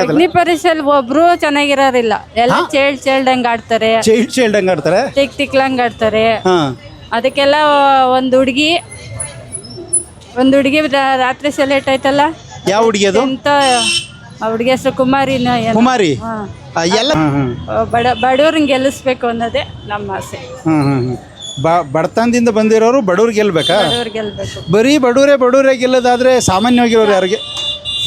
ಅಗ್ನಿ ಪರೀಕ್ಷೆಯಲ್ಲಿ ಒಬ್ರು ಚೆನ್ನಾಗಿರೋರಿಲ್ಲ, ಎಲ್ಲ ಚೇಳ್ದಂಗ್ ಆಡ್ತಾರೆ, ಚೈಲ್ಡ್ ಆಡ್ತಾರೆ, ತಿಕ್ಲಂಗ್ ಆಡ್ತಾರೆ. ಹಾ ಅದಕ್ಕೆಲ್ಲ ಒಂದು ಹುಡುಗಿ ರಾತ್ರಿ ಸೆಲೆಕ್ಟ್ ಆಯ್ತಲ್ಲ. ಯಾವ ಹುಡುಗಿ ಅದು? ಅಂತ ಆ ಹುಡುಗಿ ಹೆಸರು ಕುಮಾರಿನ ಏನೋ. ಕುಮಾರಿ. ಎಲ್ಲ ಬಡವ್ರನ್ನ ಗೆಲ್ಲಿಸ್ಬೇಕು ಅನ್ನೋದೇ ನಮ್ಮ ಆಸೆ. ಬಡತನದಿಂದ ಬಂದಿರೋರು ಬಡವ್ರು ಗೆಲ್ಬೇಕಾ? ಬಡವ್ರು ಗೆಲ್ಬೇಕು. ಬರೀ ಬಡವರೇ ಗೆಲ್ಲೋದಾದ್ರೆ ಸಾಮಾನ್ಯವಾಗಿರೋರು ಯಾರಿಗೆ?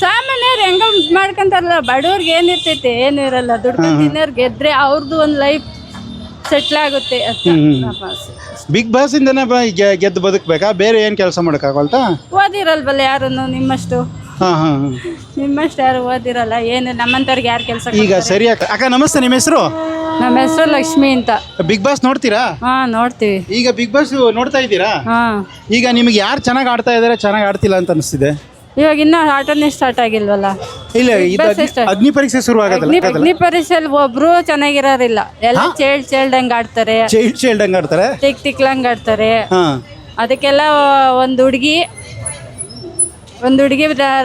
ಸಾಮಾನ್ಯರು ಹೆಂಗ ಮಾಡ್ಕೊಂತಾರಲ್ಲ, ಬಡವ್ರಿಗೆ ಏನಿರ್ತೈತೆ, ಏನು ಇರಲ್ಲ. ದುಡ್ಕೊಂಡು ತಿನ್ನೋರು ಗೆದ್ರೆ ಅವ್ರದ್ದು ಒಂದು ಲೈಫ್ ಸೆಟ್ಲ್ ಆಗುತ್ತೆ ಅಂತ ನಮ್ಮ ಆಸೆ. ಬಿಗ್ ಬಾಸ್ ಇಂದನೇ ಗೆದ್ದು ಬದುಕಬೇಕಾ? ಬೇರೆ ಏನು ಕೆಲಸ ಮಾಡೋಕ್ಕಾಗಲ್ತಾ? ಓದಿರಲ್ವಲ್ಲ ಯಾರನ್ನು ನಿಮ್ಮಷ್ಟು. ನಿಮ್ಮಷ್ಟು ಯಾರು ಓದಿರಲ್ಲ, ಏನು ನಮ್ಮಂತವ್ರಿಗೆ ಯಾರು ಕೆಲಸ. ಈಗ ಸರಿ ಅಕ್ಕ, ನಮಸ್ತೆ. ನಿಮ್ಮ ಹೆಸರು? ನಮ್ಮ ಹೆಸರು ಲಕ್ಷ್ಮಿ ಅಂತ. ಬಿಗ್ ಬಾಸ್ ನೋಡ್ತೀರಾ? ನೋಡ್ತೀವಿ. ಈಗ ಬಿಗ್ ಬಾಸ್ ನೋಡ್ತಾ ಇದ್ದೀರಾ? ಈಗ ನಿಮಗೆ ಯಾರು ಚೆನ್ನಾಗಿ ಆಡ್ತಾ ಇದಾರೆ, ಚೆನ್ನಾಗಿ ಆಡ್ತಿಲ್ಲ ಅಂತ ಅನಿಸ್ತಿದೆ? ಇವಾಗ ಇನ್ನೂ ಆಟನೇ ಸ್ಟಾರ್ಟ್ ಆಗಿಲ್ವಲ್ಲ. ಇಲ್ಲ, ಅಗ್ನಿ ಪರೀಕ್ಷೆ ಶುರು ಆಗೋದಲ್ಲ. ಅಗ್ನಿ ಪರೀಕ್ಷೆಯಲ್ಲಿ ಒಬ್ರು ಚೆನ್ನಾಗಿರೋರಿಲ್ಲ, ಎಲ್ಲ ಚೇಳ್ದಂಗ್ ಆಡ್ತಾರೆ, ಚೈಲ್ಡ್ ಆಡ್ತಾರೆ, ತಿಕ್ಲಂಗ್ ಆಡ್ತಾರೆ. ಅದಕ್ಕೆಲ್ಲ ಒಂದು ಹುಡುಗಿ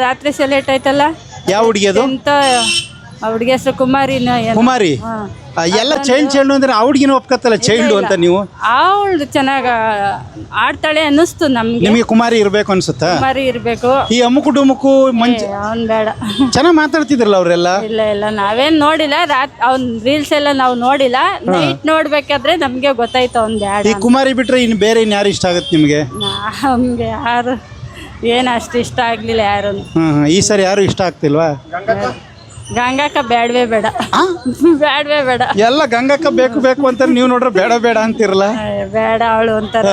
ರಾತ್ರಿ ಸೆಲೆಕ್ಟ್ ಆಯ್ತಲ್ಲ. ಯಾವ ಹುಡುಗಿ ಅದು? ಅಂತ ಆ ಹುಡುಗಿ ಹೆಸರು ಕುಮಾರಿನ ಏನೋ. ಕುಮಾರಿ. ಎಲ್ಲ ಚೈಲ್ಡ್ ಅಂದ್ರೆ ಆ ಹುಡುಗಿನ ಒಪ್ಕತ್ತಲ್ಲ ಚೈಲ್ಡ್ ಅಂತ ನೀವು? ಅವಳು ಚೆನ್ನಾಗ ಆಡ್ತಾಳೆ ಅನ್ನಿಸ್ತು ನಮ್ಗೆ. ನಿಮಗೆ ಕುಮಾರಿ ಇರ್ಬೇಕು ಅನ್ಸುತ್ತಾ? ಕುಮಾರಿ ಇರ್ಬೇಕು. ಈ ಅಮ್ಮುಕು ಡುಮುಕು ಅವ್ನ್ ಬೇಡ. ಚೆನ್ನಾಗಿ ಮಾತಾಡ್ತಿದ್ರಲ್ಲ ಅವರೆಲ್ಲ. ಇಲ್ಲ ನಾವೇನ್ ನೋಡಿಲ್ಲ, ಅವ್ನ್ ರೀಲ್ಸ್ ಎಲ್ಲ ನಾವು ನೋಡಿಲ್ಲ. ನೈಟ್ ನೋಡ್ಬೇಕಾದ್ರೆ ನಮ್ಗೆ ಗೊತ್ತಾಯ್ತು ಅವ್ನ್ ಬೇಡ. ಈ ಕುಮಾರಿ ಬಿಟ್ರೆ ಇನ್ನು ಬೇರೆ ಇನ್ಯಾರು ಇಷ್ಟ ಆಗುತ್ತೆ ನಿಮಗೆ? ನಮ್ಗೆ ಯಾರು ಏನು ಅಷ್ಟು ಇಷ್ಟ ಆಗ್ಲಿಲ್ಲ ಯಾರು. ಈ ಸರಿ ಯಾರು ಇಷ್ಟ ಆಗ್ತಿಲ್ವಾ? ಗಂಗಾಕ ಬೇಡವೇ ಬೇಡ. ಎಲ್ಲ ಗಂಗಕ್ಕ ಬೇಕು ಅಂತ ನೀವು ನೋಡ್ರೆ ಬೇಡ ಅಂತಿರಲ್ಲ. ಬೇಡ, ಅವಳು ಒಂಥರ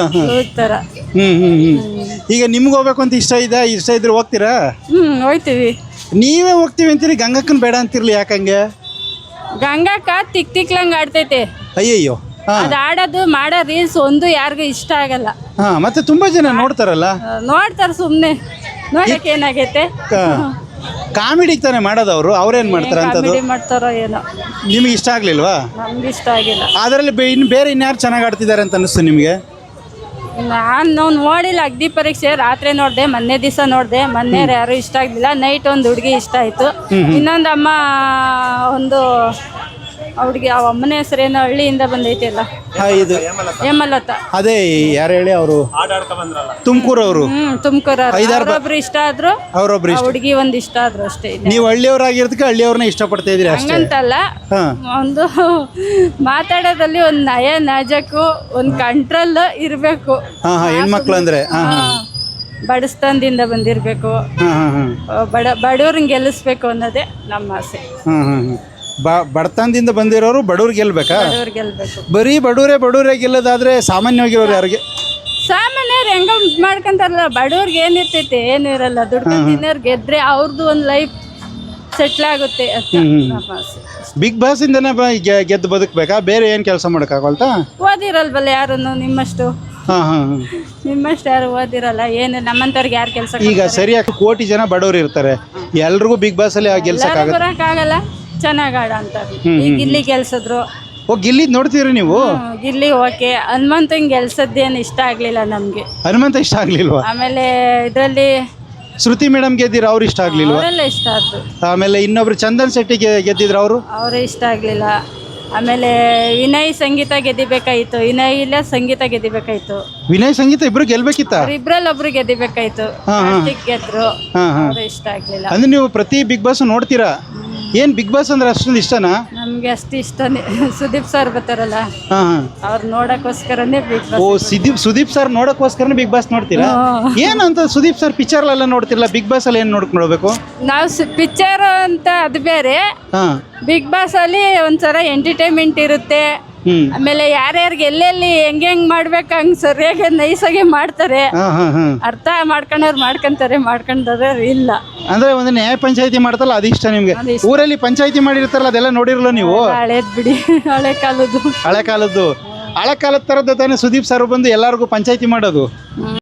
ತರ. ಈಗ ನಿಮ್ಗೆ ಹೋಗ್ಬೇಕು ಅಂತ ಇಷ್ಟ ಇದ್ರೆ ಹೋಗ್ತೀರಾ? ಹೋಗ್ತೀವಿ. ನೀವೇ ಹೋಗ್ತೀವಿ ಅಂತೀರಿ, ಗಂಗಕ್ಕನ್ ಬೇಡ ಅಂತಿರ್ಲಿ, ಯಾಕಂಗೆ? ಗಂಗಾಕ ತಿಕ್ಲಂಗ್ ಆಡ್ತೈತೆ. ಅಯ್ಯಯ್ಯೋ. ಅದು ಆಡೋದು ಮಾಡೋ ರೀಲ್ಸ್ ಒಂದು ಯಾರಿಗೂ ಇಷ್ಟ ಆಗಲ್ಲ. ಮತ್ತೆ ತುಂಬಾ ಜನ ನೋಡ್ತಾರಲ್ಲ. ನೋಡ್ತಾರ, ಸುಮ್ನೆ ನೋಡಕ್ಕೆ ಏನಾಗೈತೆ. ಕಾಮಿಡಿ ತಾನೆ ಮಾಡೋದು ಅವರು, ಅವ್ರೇನ್ ಮಾಡ್ತಾರ ಅಂತದ್ದು ಮಾಡ್ತಾರೋ ಏನೋ. ನಿಮ್ಗೆ ಇಷ್ಟ ಆಗ್ಲಿಲ್ವಾ? ನಮ್ಗೆ ಇಷ್ಟ ಆಗಿಲ್ಲ. ಅದರಲ್ಲಿ ಬೇರೆ ಇನ್ಯಾರು ಚೆನ್ನಾಗಿ ಆಡ್ತಿದ್ದಾರೆ ಅಂತ ಅನಿಸ್ತು ನಿಮಗೆ? ನಾನು ನೋಡಿಲ್ಲ ಅಗ್ನಿ ಪರೀಕ್ಷೆ. ರಾತ್ರಿ ನೋಡಿದೆ, ಮೊನ್ನೆ ದಿವಸ ನೋಡಿದೆ. ಮೊನ್ನೆ ಯಾರು ಇಷ್ಟ ಆಗಲಿಲ್ಲ. ನೈಟ್ ಒಂದು ಹುಡುಗಿ ಇಷ್ಟ ಆಯಿತು. ಇನ್ನೊಂದು ಅಮ್ಮ, ಒಂದು ಹುಡುಗಿ, ಆ ಅಮ್ಮನ ಹೆಸರೇನೋ ಹಳ್ಳಿಯಿಂದ ಬಂದೈತಿ ಅಲ್ಲ, ಇದು ಹೇಮಲತಾ. ಅದೇ ಯಾರು ಹೇಳಿ, ಅವರು ತುಮಕೂರು. ಅವರು ತುಮಕೂರು. ಅವರೊಬ್ರು ಇಷ್ಟ ಆದ್ರು, ಅವರೊಬ್ರು ಹುಡುಗಿ ಒಂದು ಇಷ್ಟ ಆದ್ರು ಅಷ್ಟೇ. ನೀವು ಹಳ್ಳಿಯವರಾಗಿರೋದಕ್ಕೆ ಹಳ್ಳಿಯವ್ರನ್ನ ಇಷ್ಟಪಡ್ತಾ ಇದ್ರಿ ಅಷ್ಟೇ? ಹಂಗಂತಲ್ಲ, ಒಂದು ಮಾತಾಡೋದ್ರಲ್ಲಿ ಒಂದು ನಯ ನಜಕ್ಕೂ ಒಂದು ಕಂಟ್ರೋಲ್ ಇರಬೇಕು. ಹೆಣ್ಮಕ್ಳು ಅಂದ್ರೆ ಬಡಸ್ತನದಿಂದ ಬಂದಿರಬೇಕು, ಬಡವ್ರನ್ನ ಗೆಲ್ಲಿಸ್ಬೇಕು ಅನ್ನೋದೇ ನಮ್ಮ ಆಸೆ. ಬಡತನದಿಂದ ಬಂದಿರೋರು ಬಡವ್ರು ಗೆಲ್ಬೇಕಾ? ಬಡವ್ರು ಗೆಲ್ಬೇಕು. ಬರೀ ಬಡವರೇ ಗೆಲ್ಲೋದಾದ್ರೆ ಸಾಮಾನ್ಯವಾಗಿರೋರು ಯಾರಿಗೆ? ಸಾಮಾನ್ಯರು ಹೆಂಗ ಮಾಡ್ಕೊಂತಾರಲ್ಲ, ಬಡವ್ರಿಗೆ ಏನಿರ್ತೈತೆ, ಏನು ಇರಲ್ಲ. ದುಡ್ಕೊಂಡು ತಿನ್ನೋರು ಗೆದ್ರೆ ಅವ್ರದ್ದು ಒಂದು ಲೈಫ್ ಸೆಟ್ಲ್ ಆಗುತ್ತೆ ಅಂತ ನಮ್ಮ ಆಸೆ. ಬಿಗ್ ಬಾಸ್ ಇಂದನೇ ಗೆದ್ದು ಬದುಕಬೇಕಾ? ಬೇರೆ ಏನು ಕೆಲಸ ಮಾಡೋಕ್ಕಾಗಲ್ತಾ? ಓದಿರಲ್ವಲ್ಲ ಯಾರನ್ನು ನಿಮ್ಮಷ್ಟು. ನಿಮ್ಮಷ್ಟು ಯಾರು ಓದಿರಲ್ಲ, ಏನು ನಮ್ಮಂತವ್ರಿಗೆ ಯಾರು ಕೆಲಸ. ಈಗ ಸರಿಯಾಗಿ ಕೋಟಿ ಜನ ಬಡವರು ಇರ್ತಾರೆ, ಎಲ್ರಿಗೂ ಬಿಗ್ ಬಾಸ್ ಅಲ್ಲಿ ಬರೋಕ್ಕಾಗಲ್ಲ. ಚೆನ್ನಾಗಿ ಆಡ ಅಂತಾರೆ. ಈಗ ಗಿಲ್ಲಿ ಗೆಲ್ಸಿದ್ರು. ಗಿಲ್ಲಿ ನೋಡ್ತೀರಿ ನೀವು? ಗಿಲ್ಲಿ ಓಕೆ. ಹನುಮಂತಂಗೆ ಗೆಲ್ಸದ್ದೇನು ಇಷ್ಟ ಆಗ್ಲಿಲ್ಲ ನಮ್ಗೆ. ಹನುಮಂತ ಇಷ್ಟ ಆಗ್ಲಿಲ್ವಾ? ಆಮೇಲೆ ಇದರಲ್ಲಿ ಶ್ರುತಿ ಮೇಡಮ್ ಗೆದ್ದಿರ, ಅವ್ರು ಇಷ್ಟ ಆಗ್ಲಿಲ್ವಾ? ಅವರೆಲ್ಲ ಇಷ್ಟ ಆದ್ರು. ಆಮೇಲೆ ಇನ್ನೊಬ್ರು ಚಂದನ್ ಶೆಟ್ಟಿ ಗೆದ್ದಿದ್ರು, ಅವರು ಇಷ್ಟ ಆಗ್ಲಿಲ್ಲ. ಆಮೇಲೆ ವಿನಯ್ ಸಂಗೀತ ಗೆದ್ದಿಬೇಕಾಯ್ತು. ಸಂಗೀತ ಗೆದ್ದಿಬೇಕಾಯ್ತು. ವಿನಯ್ ಸಂಗೀತ ಇಬ್ರು ಗೆಲ್ಬೇಕಿತ್ತ? ಇಬ್ರಲ್ಲಿ ಒಬ್ರು ಗೆದ್ದಿಬೇಕಾಯ್ತು. ಗೆದ್ರು, ಇಷ್ಟ ಆಗ್ಲಿಲ್ಲ. ಅಂದ್ರೆ ನೀವು ಪ್ರತಿ ಬಿಗ್ ಬಾಸ್ ನೋಡ್ತೀರಾ? ಏನ್ ಬಿಗ್ ಬಾಸ್ ಅಂದ್ರೆ ಅಷ್ಟೊಂದು ಇಷ್ಟನಾ? ನಮ್ಗೆ ಅಷ್ಟು ಇಷ್ಟನೇ. ಸುದೀಪ್ ಸರ್ ಬರ್ತಾರಲ್ಲ, ಅವ್ರು ನೋಡಕ್ಕೋಸ್ಕರನೇ ಬಿಗ್ ಬಾಸ್. ಸುದೀಪ್ ಸರ್ ನೋಡಕ್ಕೋಸ್ಕರನೇ ಬಿಗ್ ಬಾಸ್ ನೋಡ್ತೀರಾ? ಏನಂತ ಸುದೀಪ್ ಸರ್ ಪಿಕ್ಚರ್ ಎಲ್ಲ ನೋಡ್ತಿರಲ್ಲ, ಬಿಗ್ ಬಾಸ್ ಅಲ್ಲಿ ಏನ್ ನೋಡ್ಬೇಕು ನಾವು? ಪಿಕ್ಚರ್ ಅಂತ ಅದು ಬೇರೆ. ಬಿಗ್ ಬಾಸ್ ಅಲ್ಲಿ ಒಂಥರ ಎಂಟರ್ಟೈನ್ಮೆಂಟ್ ಇರುತ್ತೆ. ಆಮೇಲೆ ಯಾರ್ಯಾರಿಗೆ ಎಲ್ಲೆಲ್ಲಿ ಹೆಂಗ್ ಮಾಡ್ಬೇಕು ಹಂಗ್ ಸರಿಯಾಗಿ ನೈಸಾಗೆ ಮಾಡ್ತಾರೆ. ಅರ್ಥ ಮಾಡ್ಕೊಂತಾರೆ, ಮಾಡ್ಕೊಂಡ್ರೆ ಇಲ್ಲ. ಅಂದ್ರೆ ಒಂದು ನ್ಯಾಯ ಪಂಚಾಯತಿ ಮಾಡ್ತಲ್ಲ, ಅದು ಇಷ್ಟ ನಿಮ್ಗೆ? ಊರಲ್ಲಿ ಪಂಚಾಯತಿ ಮಾಡಿರ್ತಾರಲ್ಲ, ಅದೆಲ್ಲ ನೋಡಿರಲ್ಲ ನೀವು? ಹಳೇದ್ ಬಿಡಿ, ಹಳೆ ಕಾಲದ್ದು ಹಳೆ ಕಾಲದ ತರದ್ದು ತಾನೇ ಸುದೀಪ್ ಸರ್ ಬಂದು ಎಲ್ಲರಿಗೂ ಪಂಚಾಯತಿ ಮಾಡೋದು.